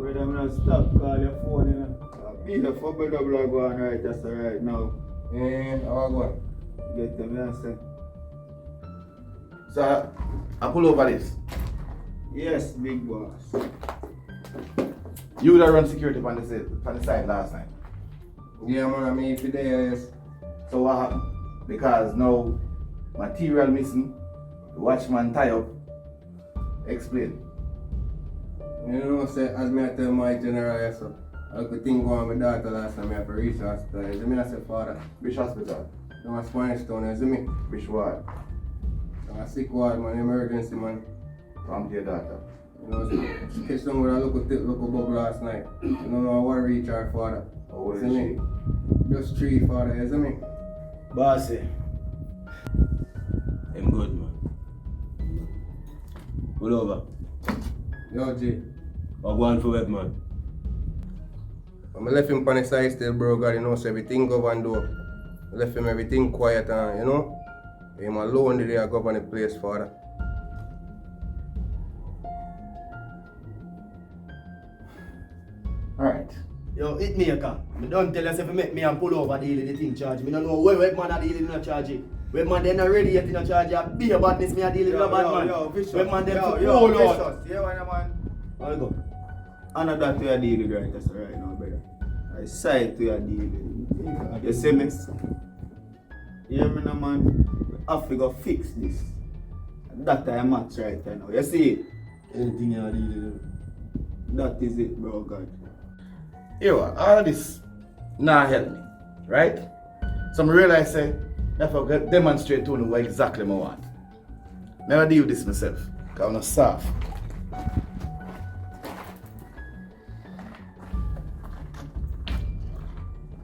Brother, I'm not stop call your phone, you know. Be the football double going right, that's right now. How I go? Get them, you say. So, I pull over this. Yes, big boss. You that run security on the side last night. Yeah, man, I mean, if you're there, yes. So what happened? Because now material missing, the watchman tie up. Explain. You know, say, as me I tell my general, yes, so, I could think going with my daughter last time I have to reach the hospital. You see me, I said, father. Which hospital? I'm a Spanish town, you see me? Which ward? I'm a sick ward, man, emergency, man. Come to your daughter. You know, she catch them with a local bug last night. You know, I want to reach her father. Oh, You see me? Just 3, father, you see me? Bossy. I'm good, man. Pull over. Yo, G. I'll go on for web, man. I left him on the side still, bro, God, you know, so everything go and do. I left him everything quiet and, you know? I'm alone the day I go on the place, father. Alright. Yo, hit me, car. I don't tell us if you make me and pull over deal with the thing charge. I don't know where web man are dealing in a charge. Web man they not ready yet in a charge. Be a badness me are dealing with a bad man. Yo, vicious. Web man them yo, to yo, pull vicious. out. Yeah, man, man. I'll go. I know that we are dealing right, that's right now, brother. I side to your dealing. You see me? Hear me now, man. I have to go fix this. That I match right now. You see it? Anything you deal with. That is it, bro, God. Yo, all this nah help me, right? So I realize say, if I can demonstrate to you what exactly I want. Never deal with this myself, because I'm not soft.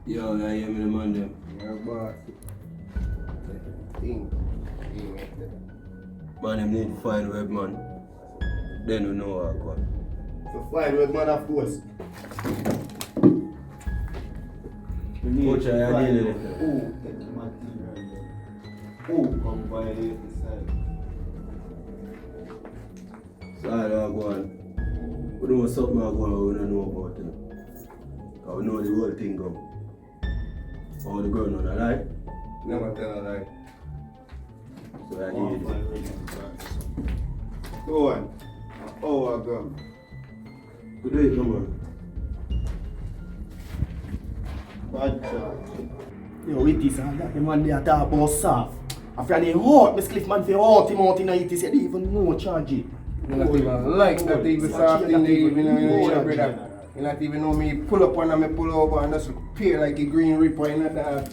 Yo, I hear me the man them. You're a boss. Thing. Man, them need to find web, man. Then we know what I got. So fine web man of course. Coach, I deal with it. Who take the material? Who come violate the side? So I don't go on. We know something I go on we don't know about it. Because we know the whole thing go. How the girl know that, right? Never tell a lie. So I deal with it. Go on. Oh, I go. Good day, come on. Bad charge. Yo, it is that the man they talk about soft. After they hurt, Miss Cliff man for hurt him out in it, he said they even no charge it. You not even like that even soft thing they even know, brother. You not even know me pull up one and me pull over and just appear like a green ripper in that.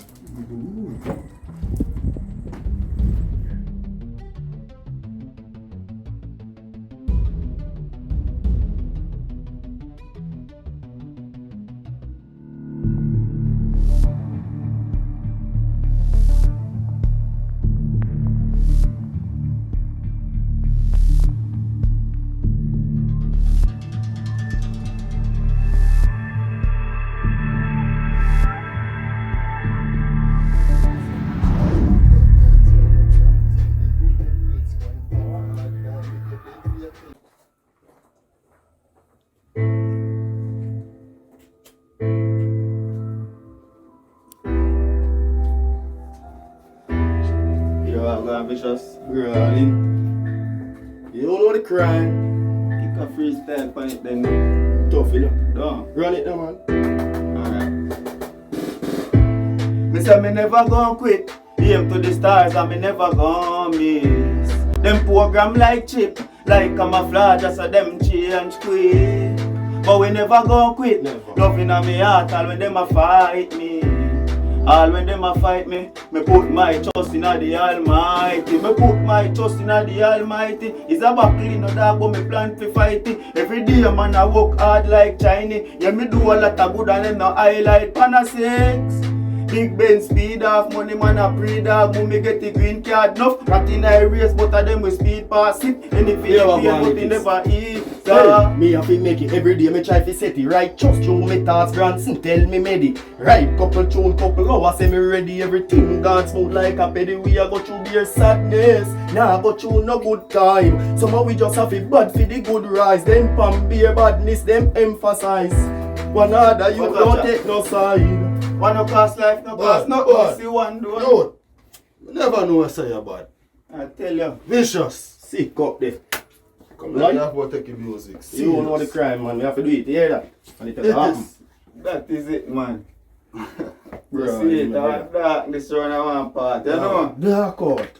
Yo, I go ambitious. Grilling. You don't know the crime. Kick a freestyle on it then. Tough, you know. Done. Run it now, man. Alright. Me say me never gon' quit. Aim to the stars and me never gon' miss. Them program like chip, like camouflage, so them change quick. But we never gon' quit. Love inna me heart all when them a fight me. All when them a fight me put my trust in the Almighty. Me put my trust in the Almighty. It's a battle in the dog, but me plan to fight it. Every day man I work hard like Chinese. Yeah, me do a lot of good and them no highlight pan a 6. Big Ben speed off, money man a pre-dog. Mummy get the green card enough. Rat in a race, but of them with speed pass it. Anything Yeah, you pay, man, but it you is. never eat. Hey, me have to make it every day. Me try to set it right. Just through me thoughts, Granson tell me ready. Right, couple tune, couple hours, say me ready. Everything gone smooth like a peddy. We a go through beer sadness. Nah, go through no good time. Somehow we just have it bad for the good rise. Then pam beer badness, them emphasize. One other you But don't gotcha. take no side. One no cost life, no cost no easy one do. Yo, never know what say about. I tell you. Vicious. Sick up there. Come Right. on, you have to take your music. You don't know the crime, man. We have to do it. You hear that? And it happen. That is it, man. Bro, See you it, know dark, this one I want part, you know? Dark out.